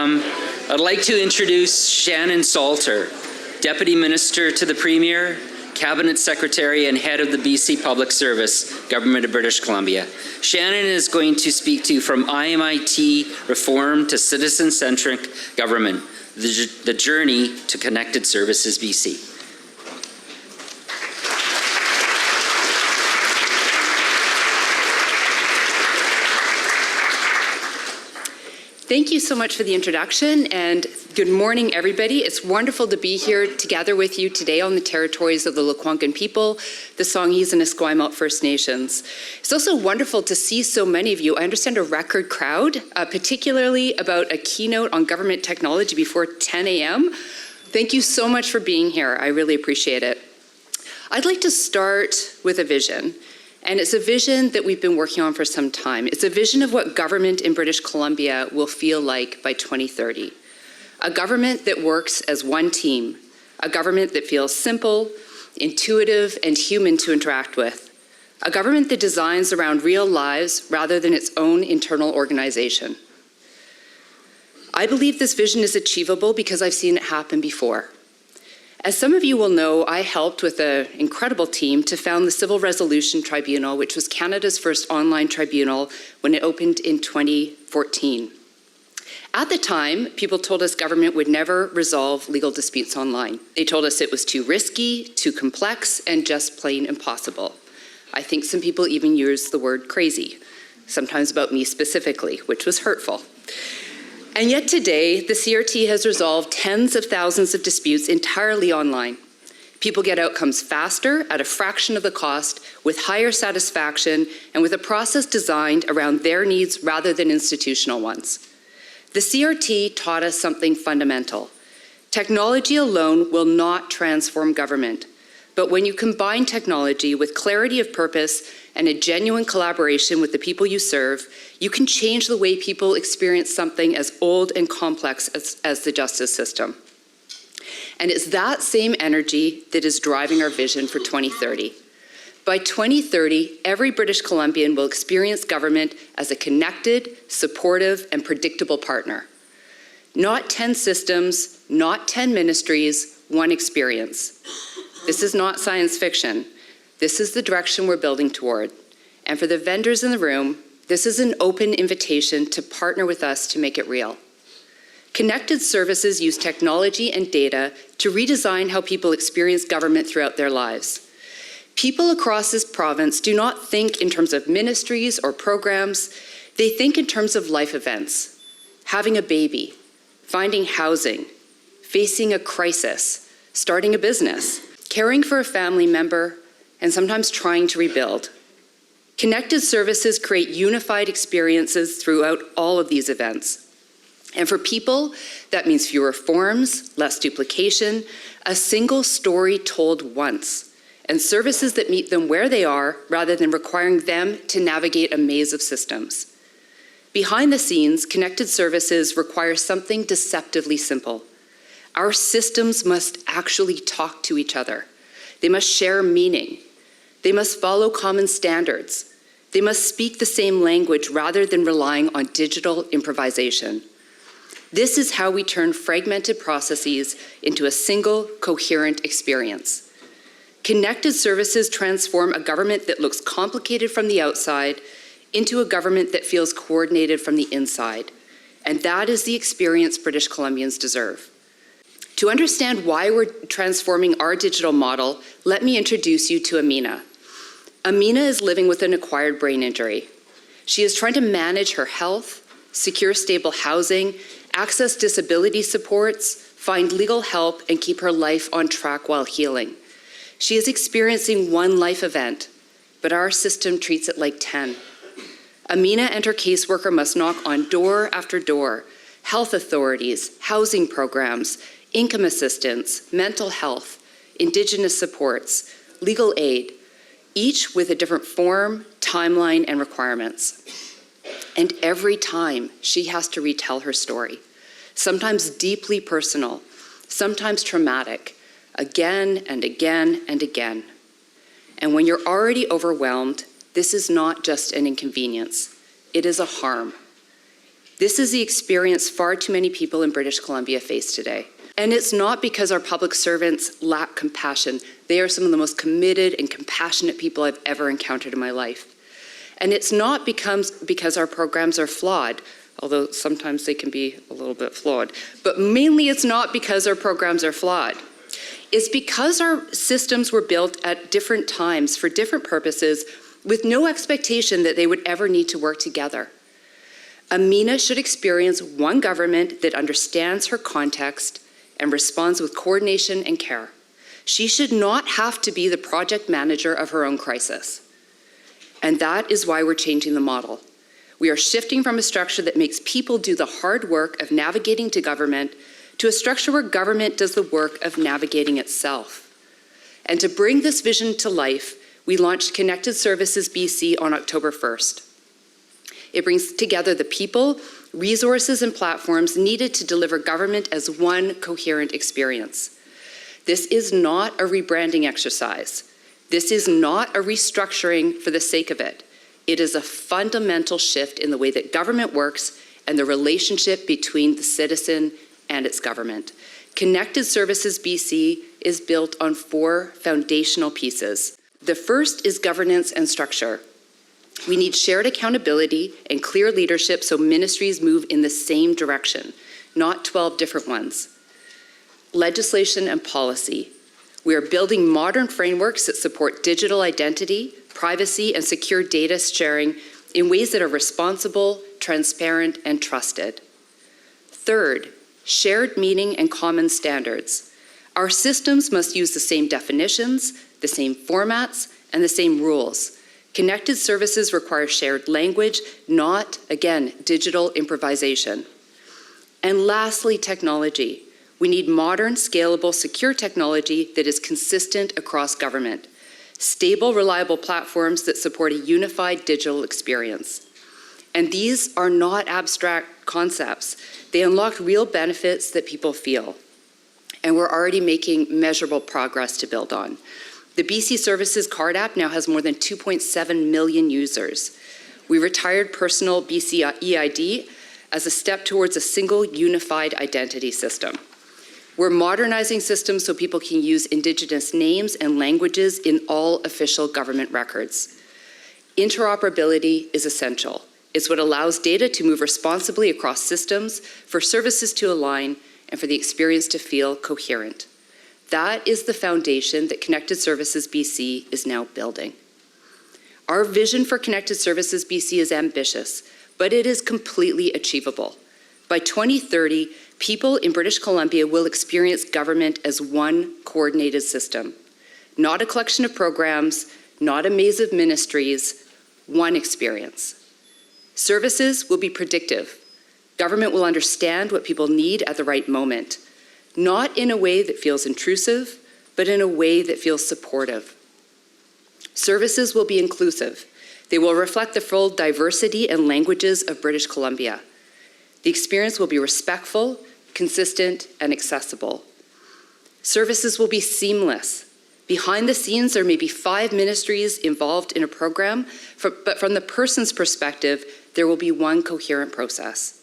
I'd like to introduce Shannon Salter, Deputy Minister to the Premier, Cabinet Secretary and Head of the BC Public Service, Government of British Columbia. Shannon is going to speak to you from IMIT reform to citizen-centric government, the journey to connected services BC. Thank you so much for the introduction, and good morning, everybody. It's wonderful to be here together with you today on the territories of the Lekwungen people, the Songhees and Esquimalt First Nations. It's also wonderful to see so many of you. I understand a record crowd, particularly about a keynote on government technology before 10 a.m. Thank you so much for being here. I really appreciate it. I'd like to start with a vision. And it's a vision that we've been working on for some time. It's a vision of what government in British Columbia will feel like by 2030. A government that works as one team. A government that feels simple, intuitive, and human to interact with. A government that designs around real lives rather than its own internal organization. I believe this vision is achievable because I've seen it happen before. As some of you will know, I helped with an incredible team to found the Civil Resolution Tribunal, which was Canada's first online tribunal when it opened in 2014. At the time, people told us government would never resolve legal disputes online. They told us it was too risky, too complex, and just plain impossible. I think some people even used the word crazy, sometimes about me specifically, which was hurtful. And yet today, the CRT has resolved tens of thousands of disputes entirely online. People get outcomes faster, at a fraction of the cost, with higher satisfaction, and with a process designed around their needs rather than institutional ones. The CRT taught us something fundamental. Technology alone will not transform government. But when you combine technology with clarity of purpose and a genuine collaboration with the people you serve, you can change the way people experience something as old and complex as the justice system. And it's that same energy that is driving our vision for 2030. By 2030, every British Columbian will experience government as a connected, supportive, and predictable partner. Not 10 systems, not 10 ministries, one experience. This is not science fiction. This is the direction we're building toward. And for the vendors in the room, this is an open invitation to partner with us to make it real. Connected services use technology and data to redesign how people experience government throughout their lives. People across this province do not think in terms of ministries or programs. They think in terms of life events. Having a baby, finding housing, facing a crisis, starting a business, caring for a family member, and sometimes trying to rebuild. Connected services create unified experiences throughout all of these events. And for people, that means fewer forms, less duplication, a single story told once, and services that meet them where they are rather than requiring them to navigate a maze of systems. Behind the scenes, connected services require something deceptively simple. Our systems must actually talk to each other. They must share meaning. They must follow common standards. They must speak the same language rather than relying on digital improvisation. This is how we turn fragmented processes into a single, coherent experience. Connected services transform a government that looks complicated from the outside into a government that feels coordinated from the inside. And that is the experience British Columbians deserve. To understand why we're transforming our digital model, let me introduce you to Amina. Amina is living with an acquired brain injury. She is trying to manage her health, secure stable housing, access disability supports, find legal help, and keep her life on track while healing. She is experiencing one life event, but our system treats it like 10. Amina and her caseworker must knock on door after door, health authorities, housing programs, income assistance, mental health, Indigenous supports, legal aid, each with a different form, timeline, and requirements. And every time, she has to retell her story, sometimes deeply personal, sometimes traumatic, again and again and again. And when you're already overwhelmed, this is not just an inconvenience, it is a harm. This is the experience far too many people in British Columbia face today. And it's not because our public servants lack compassion. They are some of the most committed and compassionate people I've ever encountered in my life. And it's not because our programs are flawed, although sometimes they can be a little bit flawed. But mainly it's not because our programs are flawed. It's because our systems were built at different times for different purposes with no expectation that they would ever need to work together. Amina should experience one government that understands her context and responds with coordination and care. She should not have to be the project manager of her own crisis. And that is why we're changing the model. We are shifting from a structure that makes people do the hard work of navigating to government to a structure where government does the work of navigating itself. And to bring this vision to life, we launched Connected Services BC on October 1st. It brings together the people, resources, and platforms needed to deliver government as one coherent experience. This is not a rebranding exercise. This is not a restructuring for the sake of it. It is a fundamental shift in the way that government works and the relationship between the citizen and its government. Connected Services BC is built on 4 foundational pieces. The first is governance and structure. We need shared accountability and clear leadership so ministries move in the same direction, not 12 different ones. Legislation and policy. We are building modern frameworks that support digital identity, privacy, and secure data sharing in ways that are responsible, transparent, and trusted. Third, shared meaning and common standards. Our systems must use the same definitions, the same formats, and the same rules. Connected services require shared language, not, again, digital improvisation. And lastly, technology. We need modern, scalable, secure technology that is consistent across government. Stable, reliable platforms that support a unified digital experience. And these are not abstract concepts. They unlock real benefits that people feel. And we're already making measurable progress to build on. The BC Services Card app now has more than 2.7 million users. We retired personal BC EID as a step towards a single unified identity system. We're modernizing systems so people can use Indigenous names and languages in all official government records. Interoperability is essential. It's what allows data to move responsibly across systems, for services to align, and for the experience to feel coherent. That is the foundation that Connected Services BC is now building. Our vision for Connected Services BC is ambitious, but it is completely achievable. By 2030, people in British Columbia will experience government as one coordinated system, not a collection of programs, not a maze of ministries, one experience. Services will be predictive. Government will understand what people need at the right moment, not in a way that feels intrusive, but in a way that feels supportive. Services will be inclusive. They will reflect the full diversity and languages of British Columbia. The experience will be respectful, consistent, and accessible. Services will be seamless. Behind the scenes, there may be 5 ministries involved in a program, but from the person's perspective, there will be one coherent process.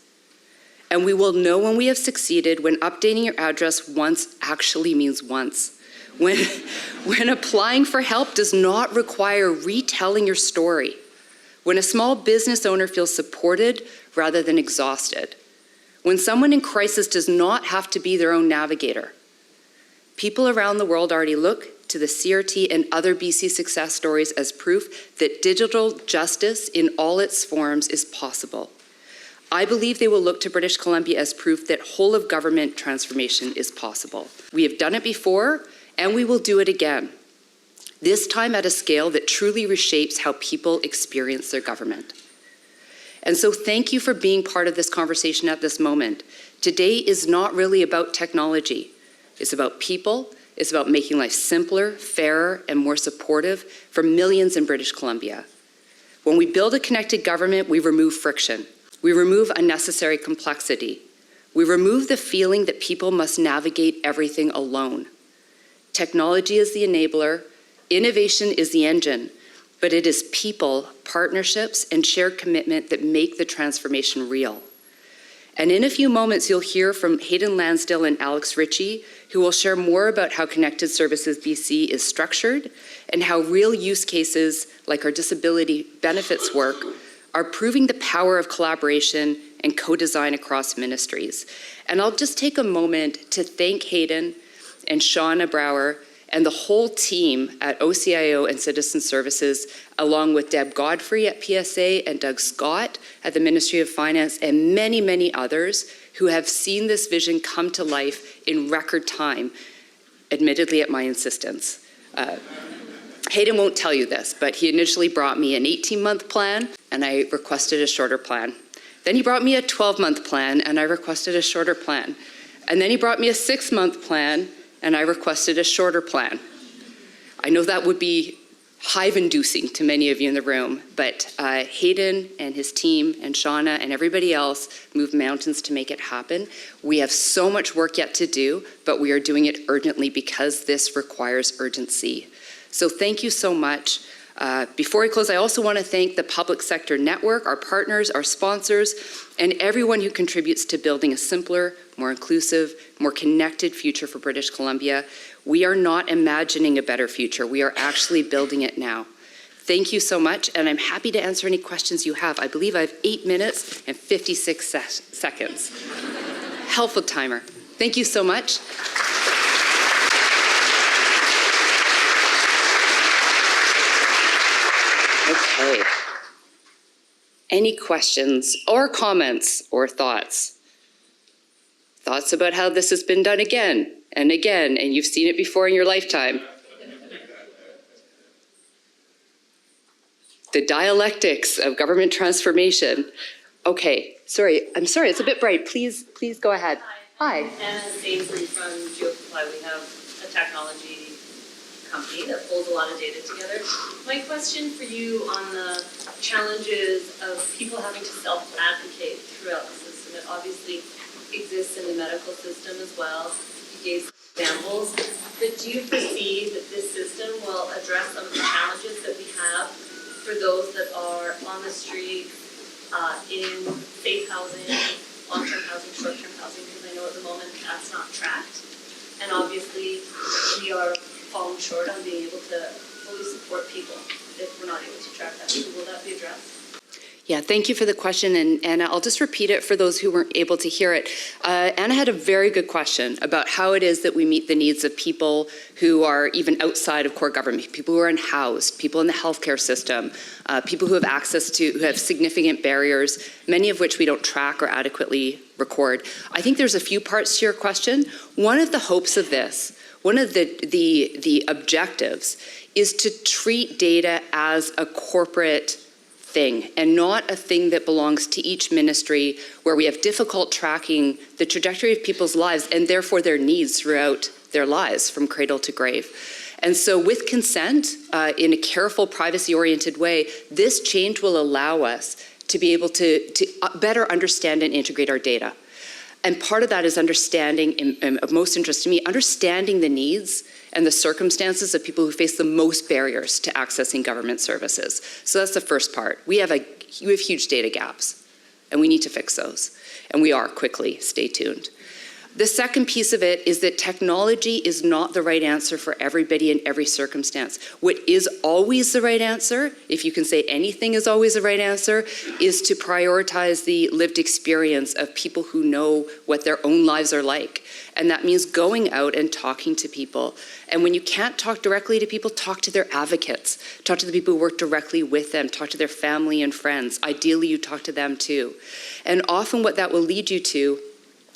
And we will know when we have succeeded when updating your address once actually means once. When applying for help does not require retelling your story. When a small business owner feels supported rather than exhausted. When someone in crisis does not have to be their own navigator. People around the world already look to the CRT and other BC success stories as proof that digital justice in all its forms is possible. I believe they will look to British Columbia as proof that whole of government transformation is possible. We have done it before, and we will do it again. This time at a scale that truly reshapes how people experience their government. And so thank you for being part of this conversation at this moment. Today is not really about technology. It's about people. It's about making life simpler, fairer, and more supportive for millions in British Columbia. When we build a connected government, we remove friction. We remove unnecessary complexity. We remove the feeling that people must navigate everything alone. Technology is the enabler, innovation is the engine, but it is people, partnerships, and shared commitment that make the transformation real. And in a few moments, you'll hear from Hayden Lansdale and Alex Ritchie, who will share more about how Connected Services BC is structured and how real use cases like our disability benefits work are proving the power of collaboration and co-design across ministries. And I'll just take a moment to thank Hayden and Shauna Brower and the whole team at OCIO and Citizen Services, along with Deb Godfrey at PSA and Doug Scott at the Ministry of Finance, and many, many others who have seen this vision come to life in record time, admittedly at my insistence. Hayden won't tell you this, but he initially brought me an 18-month plan, and I requested a shorter plan. Then he brought me a 12-month plan, and I requested a shorter plan. And then he brought me a 6-month plan, and I requested a shorter plan. I know that would be hive-inducing to many of you in the room, but Hayden and his team and Shauna and everybody else moved mountains to make it happen. We have so much work yet to do, but we are doing it urgently because this requires urgency. So thank you so much. Before I close, I also want to thank the Public Sector Network, our partners, our sponsors, and everyone who contributes to building a simpler, more inclusive, more connected future for British Columbia. We are not imagining a better future. We are actually building it now. Thank you so much, and I'm happy to answer any questions you have. I believe I have 8 minutes and 56 seconds. Helpful timer. Thank you so much. Okay. Any questions or comments or thoughts? Thoughts about how this has been done again and again, and you've seen it before in your lifetime? The dialectics of government transformation. Okay, I'm sorry, it's a bit bright. Please go ahead. Hi. Anna Sainsbury from GeoComply. We have a technology company that pulls a lot of data together. My question for you on the challenges of people having to self-advocate throughout the system. It obviously exists in the medical system as well. You gave some examples, but do you foresee that this system will address some of the challenges that we have for those that are on the street, in safe housing, long-term housing, short-term housing, because I know at the moment that's not tracked. And obviously we are falling short on being able to fully support people if we're not able to track that. So will that be addressed? Yeah, thank you for the question, and Anna, I'll just repeat it for those who weren't able to hear it. Anna had a very good question about how it is that we meet the needs of people who are even outside of core government, people who are unhoused, people in the healthcare system, people who have who have significant barriers, many of which we don't track or adequately record. I think there's a few parts to your question. One of the hopes of this, one of the objectives is to treat data as a corporate thing and not a thing that belongs to each ministry where we have difficult tracking the trajectory of people's lives and therefore their needs throughout their lives from cradle to grave. And so with consent, in a careful privacy-oriented way, this change will allow us to be able to better understand and integrate our data. And part of that is understanding, of most interest to me, understanding the needs and the circumstances of people who face the most barriers to accessing government services. So that's the first part. We have huge data gaps, and we need to fix those. And we are quickly, stay tuned. The second piece of it is that technology is not the right answer for everybody in every circumstance. What is always the right answer, if you can say anything is always the right answer, is to prioritize the lived experience of people who know what their own lives are like. And that means going out and talking to people. And when you can't talk directly to people, talk to their advocates. Talk to the people who work directly with them. Talk to their family and friends. Ideally, you talk to them too. And often what that will lead you to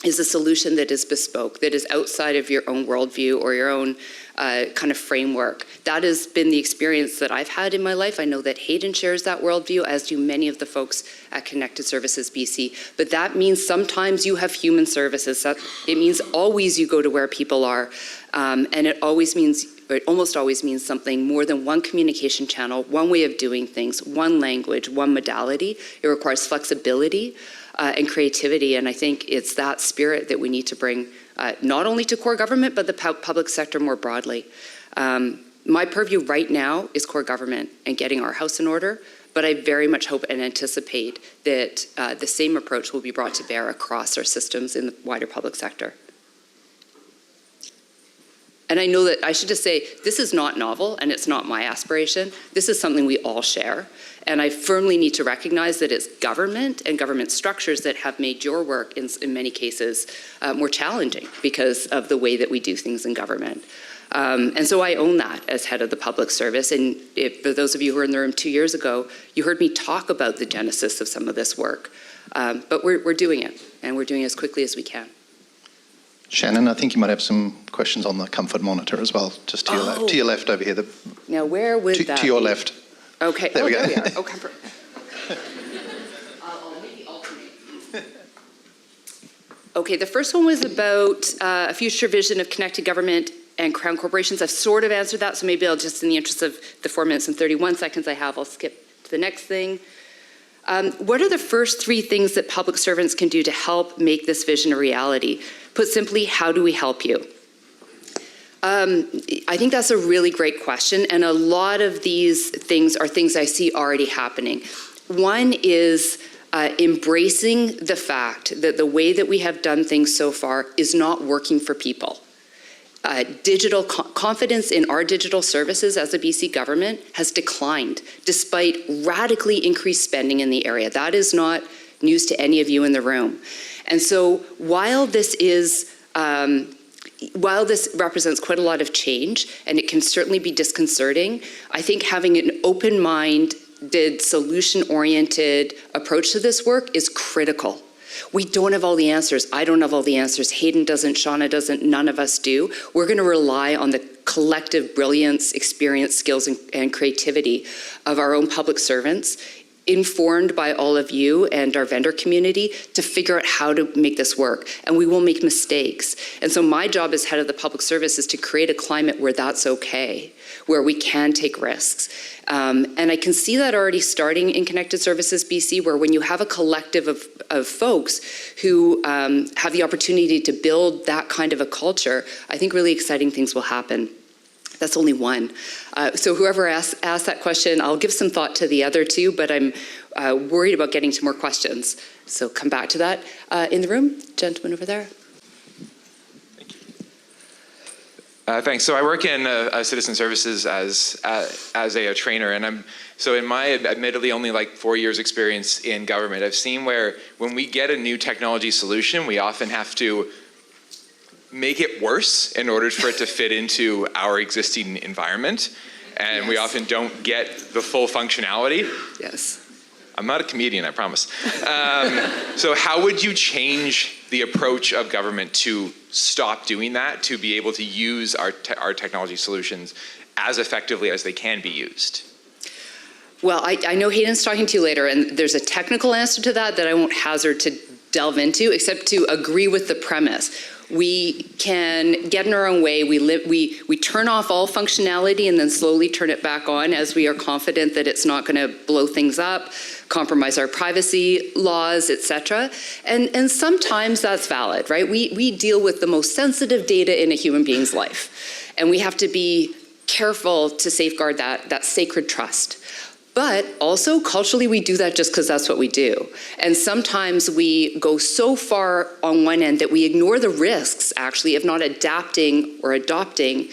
is a solution that is bespoke, that is outside of your own worldview or your own kind of framework. That has been the experience that I've had in my life. I know that Hayden shares that worldview, as do many of the folks at Connected Services BC. But that means sometimes you have human services. It means always you go to where people are. And it always means, or it almost always means something more than one communication channel, one way of doing things, one language, one modality. It requires flexibility and creativity, and I think it's that spirit that we need to bring not only to core government, but the public sector more broadly. My purview right now is core government and getting our house in order, but I very much hope and anticipate that the same approach will be brought to bear across our systems in the wider public sector. And I know that I should just say, this is not novel and it's not my aspiration. This is something we all share. And I firmly need to recognize that it's government and government structures that have made your work, in many cases, more challenging because of the way that we do things in government. And so I own that as head of the public service. And for those of you who were in the room 2 years ago, you heard me talk about the genesis of some of this work. But we're doing it, and we're doing it as quickly as we can. Shannon, I think you might have some questions on the comfort monitor as well, just to your left. To your left over here. Now, where would that To your be? left. Okay. There we go. There we are. Oh, comfort. I'll maybe alternate. Okay, the first one was about a future vision of connected government and crown corporations. I've sort of answered that, so maybe I'll just, in the interest of the 4 minutes and 31 seconds I have, I'll skip to the next thing. What are the first 3 things that public servants can do to help make this vision a reality? Put simply, how do we help you? I think that's a really great question, and a lot of these things are things I see already happening. One is embracing the fact that the way that we have done things so far is not working for people. Digital confidence in our digital services as a BC government has declined despite radically increased spending in the area. That is not news to any of you in the room. And so while this represents quite a lot of change, and it can certainly be disconcerting, I think having an open-minded, solution-oriented approach to this work is critical. We don't have all the answers. I don't have all the answers. Hayden doesn't, Shauna doesn't, none of us do. We're going to rely on the collective brilliance, experience, skills, and creativity of our own public servants, informed by all of you and our vendor community, to figure out how to make this work. And we will make mistakes. And so my job as head of the public service is to create a climate where that's okay, where we can take risks. And I can see that already starting in Connected Services BC, where when you have a collective of folks who have the opportunity to build that kind of a culture, I think really exciting things will happen. That's only one. So whoever asked that question, I'll give some thought to the other two, but I'm worried about getting to more questions. So come back to that. In the room, gentleman over there. Thank you. Thanks. So I work in citizen services as a trainer, and so in my admittedly only like 4 years experience in government, I've seen where when we get a new technology solution, we often have to make it worse in order for it to fit into our existing environment. And we often don't get the full functionality. Yes. I'm not a comedian, I promise. So how would you change the approach of government to stop doing that, to be able to use our technology solutions as effectively as they can be used? Well, I know Hayden's talking to you later, and there's a technical answer to that I won't hazard to delve into, except to agree with the premise. We can get in our own way. We turn off all functionality and then slowly turn it back on as we are confident that it's not going to blow things up, compromise our privacy laws, etc. And sometimes that's valid, right? We deal with the most sensitive data in a human being's life, and we have to be careful to safeguard that sacred trust. But also, culturally, we do that just because that's what we do. And sometimes we go so far on one end that we ignore the risks, actually, of not adapting or adopting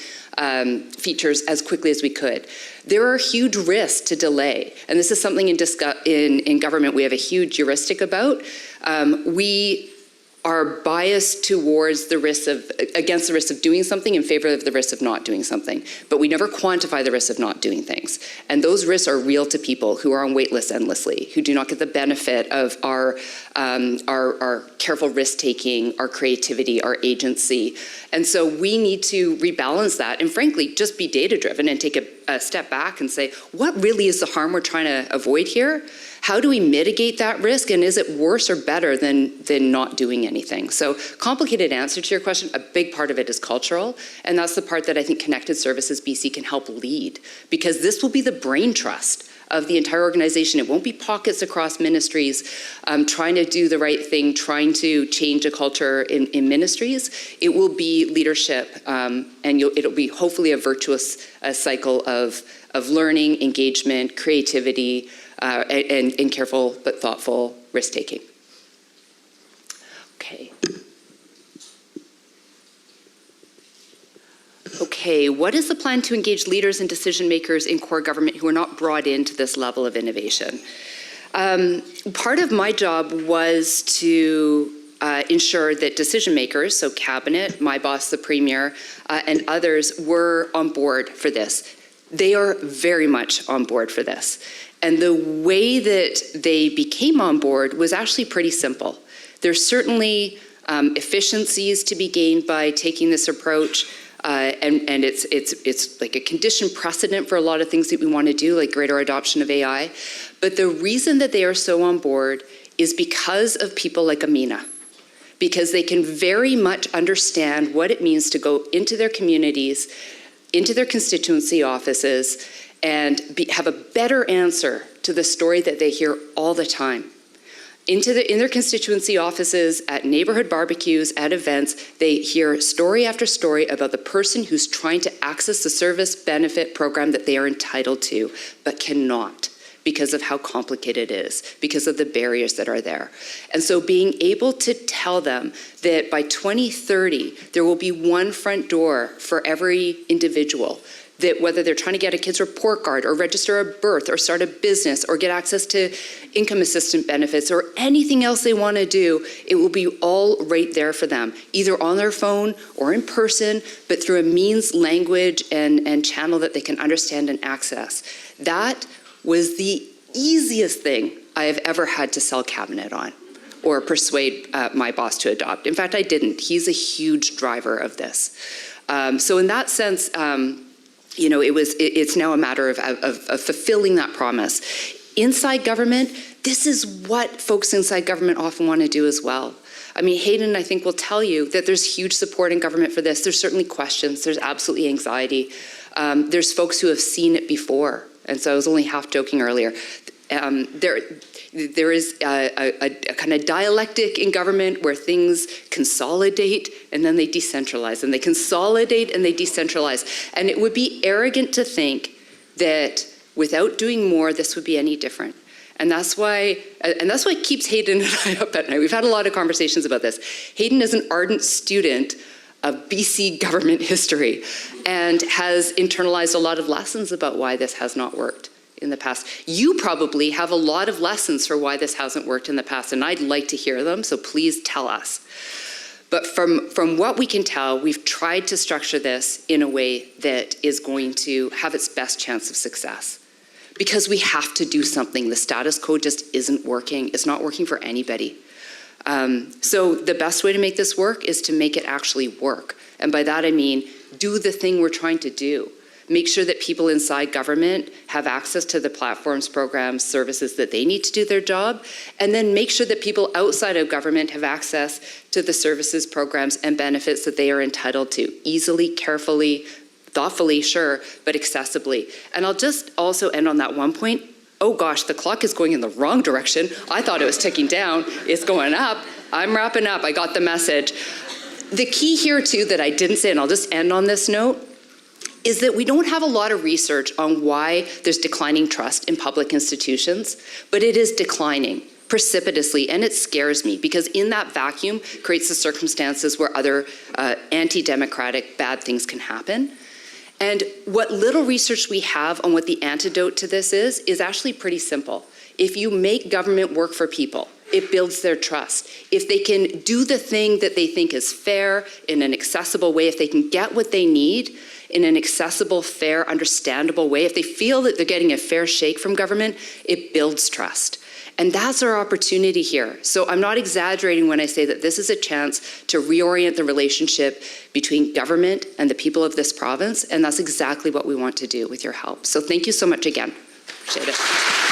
features as quickly as we could. There are huge risks to delay. And this is something in government we have a huge heuristic about. We are biased towards against the risk of doing something in favor of the risk of not doing something. But we never quantify the risk of not doing things. And those risks are real to people who are on wait lists endlessly, who do not get the benefit of our careful risk-taking, our creativity, our agency. And so we need to rebalance that and frankly, just be data-driven and take a step back and say, what really is the harm we're trying to avoid here? How do we mitigate that risk, and is it worse or better than not doing anything? So complicated answer to your question, a big part of it is cultural, and that's the part that I think Connected Services BC can help lead, because this will be the brain trust of the entire organization. It won't be pockets across ministries trying to do the right thing, trying to change a culture in ministries. It will be leadership, and it'll be hopefully a virtuous cycle of learning, engagement, creativity, and careful but thoughtful risk-taking. Okay. Okay, what is the plan to engage leaders and decision makers in core government who are not brought into this level of innovation? Part of my job was to ensure that decision makers, so cabinet, my boss, the premier, and others were on board for this. They are very much on board for this. And the way that they became on board was actually pretty simple. There's certainly efficiencies to be gained by taking this approach. And it's like a conditioned precedent for a lot of things that we want to do, like greater adoption of AI. But the reason that they are so on board is because of people like Amina, because they can very much understand what it means to go into their communities, into their constituency offices, and have a better answer to the story that they hear all the time. In their constituency offices, at neighborhood barbecues, at events, they hear story after story about the person who's trying to access the service benefit program that they are entitled to, but cannot because of how complicated it is, because of the barriers that are there. And so being able to tell them that by 2030, there will be one front door for every individual, that whether they're trying to get a kid's report card or register a birth or start a business or get access to income assistance benefits or anything else they want to do, it will be all right there for them, either on their phone or in person, but through a means, language, and channel that they can understand and access. That was the easiest thing I have ever had to sell cabinet on or persuade my boss to adopt. In fact, I didn't. He's a huge driver of this. So in that sense, it's now a matter of fulfilling that promise. Inside government, this is what folks inside government often want to do as well. I mean, Hayden, I think, will tell you that there's huge support in government for this. There's certainly questions. There's absolutely anxiety. There's folks who have seen it before. And so I was only half joking earlier. There is a kind of dialectic in government where things consolidate and then they decentralize, and they consolidate and they decentralize. And it would be arrogant to think that without doing more, this would be any different. And that's why it keeps Hayden and I up at night. We've had a lot of conversations about this. Hayden is an ardent student of BC government history and has internalized a lot of lessons about why this has not worked in the past. You probably have a lot of lessons for why this hasn't worked in the past, and I'd like to hear them, so please tell us. But from what we can tell, we've tried to structure this in a way that is going to have its best chance of success. Because we have to do something. The status quo just isn't working. It's not working for anybody. So the best way to make this work is to make it actually work. And by that I mean, do the thing we're trying to do. Make sure that people inside government have access to the platforms, programs, services that they need to do their job, and then make sure that people outside of government have access to the services, programs, and benefits that they are entitled to, easily, carefully, thoughtfully, sure, but accessibly. And I'll just also end on that one point. Oh gosh, the clock is going in the wrong direction. I thought it was ticking down. It's going up. I'm wrapping up. I got the message. The key here too that I didn't say, and I'll just end on this note, is that we don't have a lot of research on why there's declining trust in public institutions, but it is declining precipitously, and it scares me because in that vacuum creates the circumstances where other anti-democratic bad things can happen. And what little research we have on what the antidote to this is actually pretty simple. If you make government work for people, it builds their trust. If they can do the thing that they think is fair in an accessible way, if they can get what they need in an accessible, fair, understandable way, if they feel that they're getting a fair shake from government, it builds trust. And that's our opportunity here. So I'm not exaggerating when I say that this is a chance to reorient the relationship between government and the people of this province, and that's exactly what we want to do with your help. So thank you so much again. Appreciate it.